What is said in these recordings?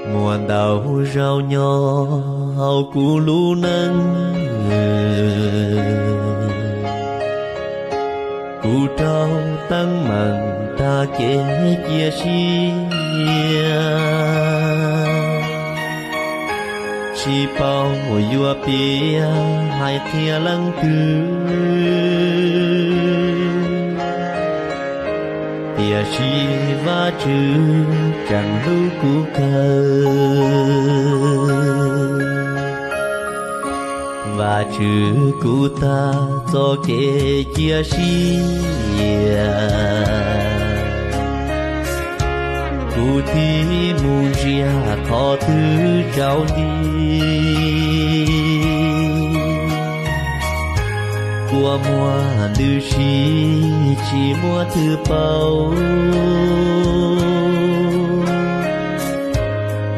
nguồn đầu rau nho hầu cú lú nâng cú trâu tăng mặn ta kể chia chia chi bao vua bia hai thia lăng tư tia chi va chữ chẳng lưu cú cờ và chữ cú ta cho kể chia chia cú thi mu ria khó thứ trao đi của mùa đưa chỉ mùa thứ bao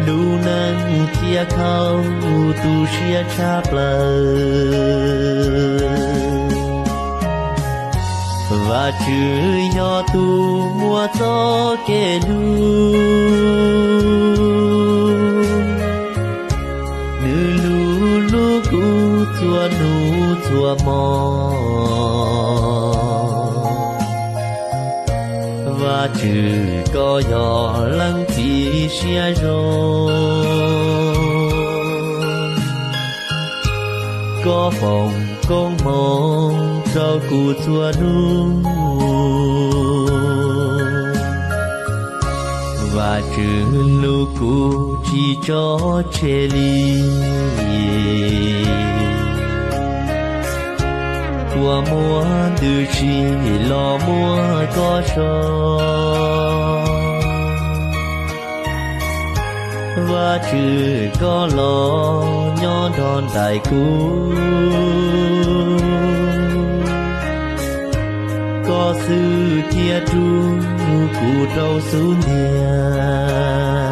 lu nâng chia khâu tu chia chắp và chữ nhỏ tu mùa gió kề lu nữ lu lu cu chua nu chua mò và chữ có nhỏ lăng chỉ xia rồi có phòng con mong cho cụ chua nu và chữ lu cụ chỉ cho chê ly của mùa đưa chỉ lo mùa có cho và chữ có lo nhỏ đòn đại cú có sự chia tru cụ trâu xuống nhà